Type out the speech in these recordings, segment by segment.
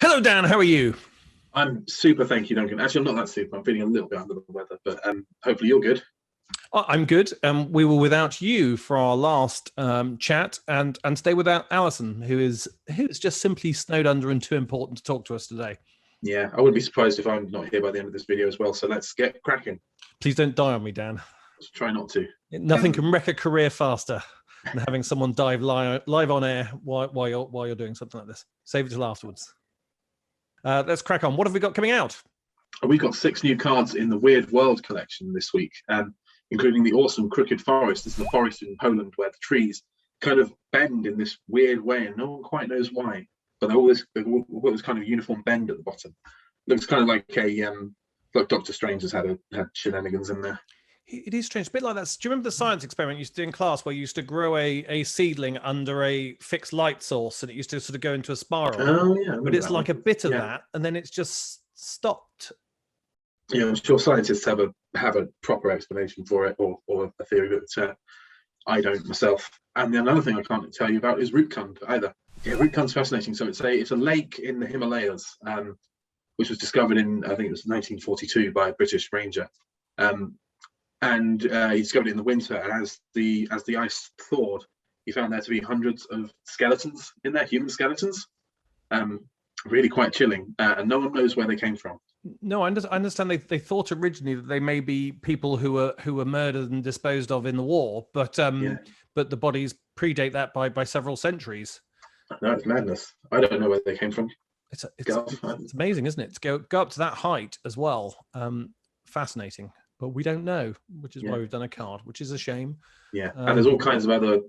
Hello, Dan. How are you? I'm super, thank you, Duncan. Actually, I'm not that super. I'm feeling a little bit under the weather, but hopefully you're good. I'm good. We were without you for our last chat, and today without Alison, who's just simply snowed under and too important to talk to us today. Yeah, I wouldn't be surprised if I'm not here by the end of this video as well. So let's get cracking. Please don't die on me, Dan. Let's try not to. Nothing can wreck a career faster than having someone dive live on air while you're doing something like this. Save it till afterwards. Let's crack on. What have we got coming out? We've got 6 new cards in the Weird World collection this week, including the awesome Crooked Forest. This is the forest in Poland where the trees kind of bend in this weird way, and no one quite knows why. But they've all this kind of uniform bend at the bottom. Looks kind of like like Doctor Strange has had shenanigans in there. It is strange, a bit like that. Do you remember the science experiment you used to do in class where you used to grow a seedling under a fixed light source and it used to sort of go into a spiral? Oh, yeah. But it's like a bit of that, and then it's just stopped. Yeah, I'm sure scientists have a proper explanation for it, or a theory, but I don't myself. And then another thing I can't tell you about is Rootkund either. Yeah, Rootkund's fascinating. So it's a lake in the Himalayas, which was discovered in, I think it was 1942 by a British ranger. And he discovered it in the winter, and as the ice thawed, he found there to be hundreds of skeletons in there, human skeletons. Really quite chilling, and no one knows where they came from. No, I understand they thought originally that they may be people who were murdered and disposed of in the war, but the bodies predate that by several centuries. No, it's madness. I don't know where they came from. It's amazing, isn't it? To go up to that height as well. Fascinating. But we don't know, which is why we've done a card, which is a shame. Yeah, and there's all kinds of other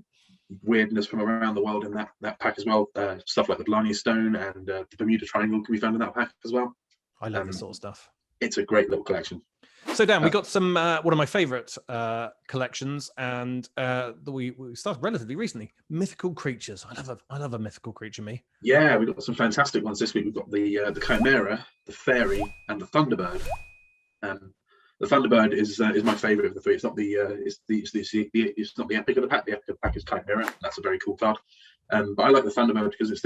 weirdness from around the world in that pack as well. Stuff like the Blarney Stone and the Bermuda Triangle can be found in that pack as well. I love this sort of stuff. It's a great little collection. So Dan, we got some one of my favourite collections, and we started relatively recently. Mythical creatures. I love a mythical creature. Me. Yeah, we've got some fantastic ones this week. We've got the Chimera, the Fairy, and the Thunderbird. The Thunderbird is my favourite of the three. It's not it's not the epic of the pack. The epic of the pack is Chimera. That's a very cool card. But I like the Thunderbird because it's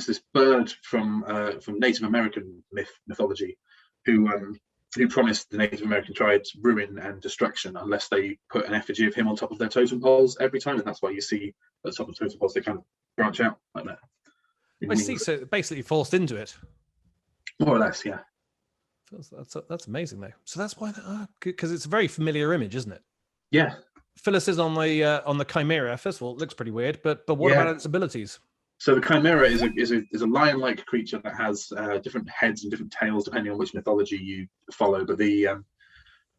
this bird from Native American mythology, who promised the Native American tribes ruin and destruction unless they put an effigy of him on top of their totem poles every time, and that's why you see at the top of the totem poles they kind of branch out like that. I see. So basically forced into it. More or less, yeah. That's amazing though. So that's why, because it's a very familiar image, isn't it? Yeah. Fill us in on the Chimera. First of all, it looks pretty weird, but what about its abilities? So the Chimera is a lion-like creature that has different heads and different tails depending on which mythology you follow. But the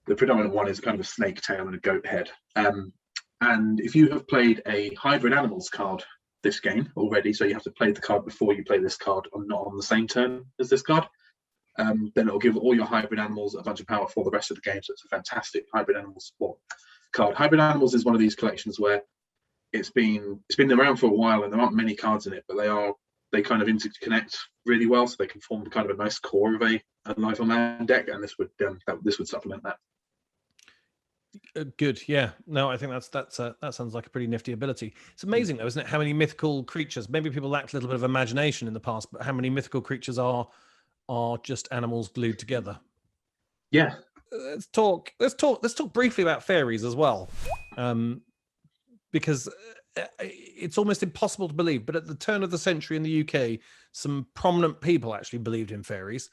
predominant one is kind of a snake tail and a goat head. And if you have played a hybrid animals card this game already, so you have to play the card before you play this card, or not on the same turn as this card. Then it'll give all your hybrid animals a bunch of power for the rest of the game. So it's a fantastic hybrid animal support card. Hybrid animals is one of these collections where it's been around for a while, and there aren't many cards in it, but they kind of interconnect really well, so they can form kind of a nice core of a Life on Man deck, and this would supplement that. Good, yeah. No, I think that sounds like a pretty nifty ability. It's amazing though, isn't it? How many mythical creatures? Maybe people lacked a little bit of imagination in the past, but how many mythical creatures are just animals glued together? Yeah. Let's talk briefly about fairies as well, because it's almost impossible to believe, but at the turn of the century in the UK, some prominent people actually believed in fairies.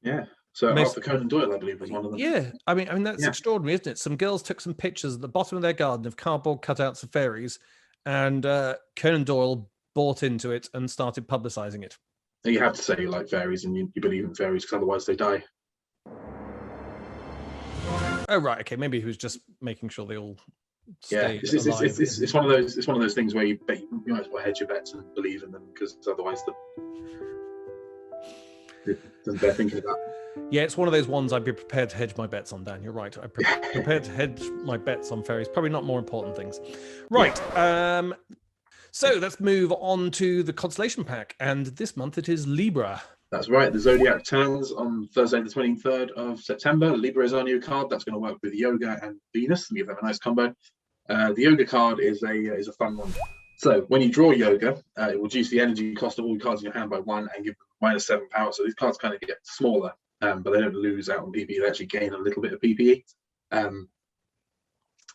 Yeah. So Arthur Conan Doyle, I believe, was one of them. Yeah, I mean that's extraordinary, isn't it? Some girls took some pictures at the bottom of their garden of cardboard cutouts of fairies, and Conan Doyle bought into it and started publicising it. You have to say you like fairies and you believe in fairies, because otherwise they die. Oh right, okay. Maybe he was just making sure they all stay alive. It's one of those. It's one of those things where you might as well hedge your bets and believe in them, because otherwise it doesn't bear thinking about. Yeah, it's one of those ones I'd be prepared to hedge my bets on, Dan. You're right. I'm prepared to hedge my bets on fairies. Probably not more important things. Right. So let's move on to the constellation pack, and this month it is Libra. That's right. The Zodiac turns on Thursday, the 23rd of September. Libra is our new card. That's going to work with Yoga and Venus and give them a nice combo. The Yoga card is a fun one. So when you draw Yoga, it will reduce the energy cost of all the cards in your hand by 1 and give them -7 power. So these cards kind of get smaller, but they don't lose out on PPE. They actually gain a little bit of PPE. And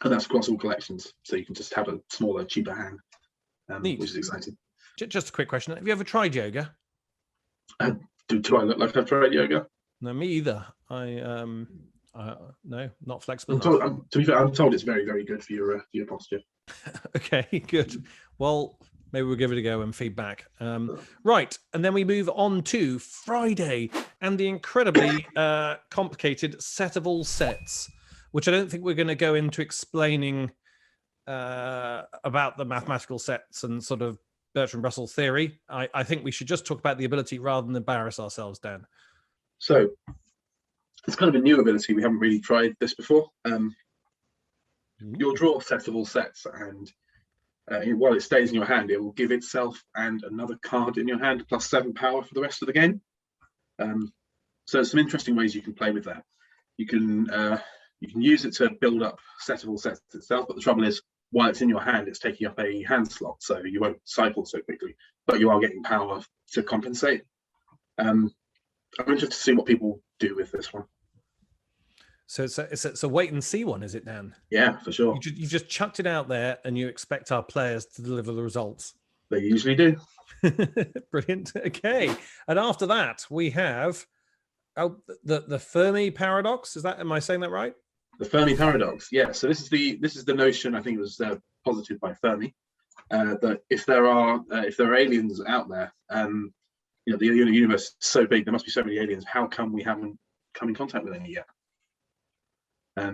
that's across all collections. So you can just have a smaller, cheaper hand, which is exciting. Just a quick question. Have you ever tried Yoga? Do I look like I've tried Yoga? No, me either. No, not flexible. To be fair, I'm told it's very, very good for your posture. Okay, good. Well, maybe we'll give it a go and feedback. Right, and then we move on to Friday and the incredibly complicated set of all sets, which I don't think we're going to go into explaining about the mathematical sets and sort of Bertrand Russell theory. I think we should just talk about the ability rather than embarrass ourselves, Dan. So it's kind of a new ability. We haven't really tried this before. You'll draw a set of all sets, and while it stays in your hand, it will give itself and another card in your hand +7 power for the rest of the game. So there's some interesting ways you can play with that. You can use it to build up set of all sets itself, but the trouble is, while it's in your hand, it's taking up a hand slot, so you won't cycle so quickly, but you are getting power to compensate. I'm interested to see what people do with this one. So it's a wait and see one, is it, Dan? Yeah, for sure. You've just chucked it out there, and you expect our players to deliver the results. They usually do. Brilliant. Okay, and after that we have the Fermi paradox. Am I saying that right? The Fermi paradox. Yeah. So this is the notion. I think it was posited by Fermi that if there are aliens out there, the universe is so big, there must be so many aliens. How come we haven't come in contact with any yet? I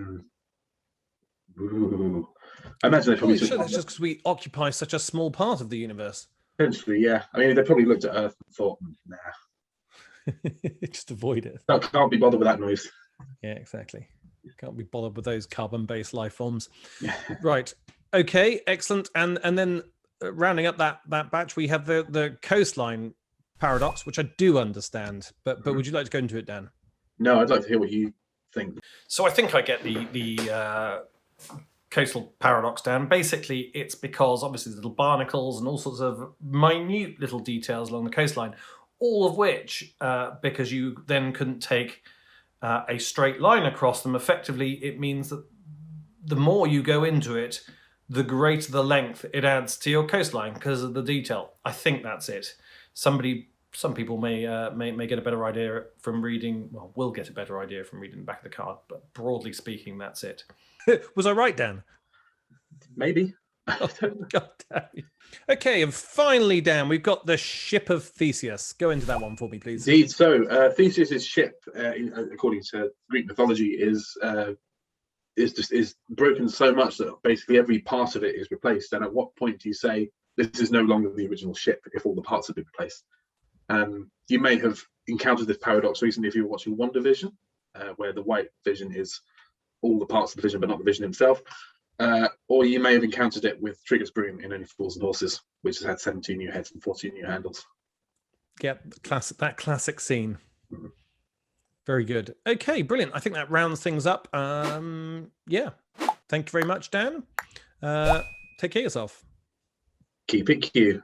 imagine they probably. Sure, that's just because we occupy such a small part of the universe. Potentially, yeah. I mean, they probably looked at Earth and thought, nah. Just avoid it. Can't be bothered with that noise. Yeah, exactly. Can't be bothered with those carbon-based life forms. Right. Okay, excellent. And then rounding up that batch, we have the coastline paradox, which I do understand. But would you like to go into it, Dan? No, I'd like to hear what you think. So I think I get the coastal paradox, Dan. Basically, it's because obviously little barnacles and all sorts of minute little details along the coastline, all of which, because you then couldn't take a straight line across them, effectively it means that the more you go into it, the greater the length it adds to your coastline because of the detail. I think that's it. Some people may get a better idea from reading. Well, will get a better idea from reading the back of the card, but broadly speaking, that's it. Was I right, Dan? Maybe. Oh, God damn you. Okay, and finally, Dan, we've got the ship of Theseus. Go into that one for me, please. Indeed. So Theseus's ship, according to Greek mythology, is broken so much that basically every part of it is replaced. And at what point do you say this is no longer the original ship if all the parts have been replaced? You may have encountered this paradox recently if you were watching WandaVision, where the white vision is all the parts of the vision but not the vision himself. Or you may have encountered it with Trigger's broom in Only Fools and Horses, which has had 17 new heads and 14 new handles. Yeah, that classic scene. Mm-hmm. Very good. Okay, brilliant. I think that rounds things up. Yeah. Thank you very much, Dan. Take care of yourself. Keep it Q.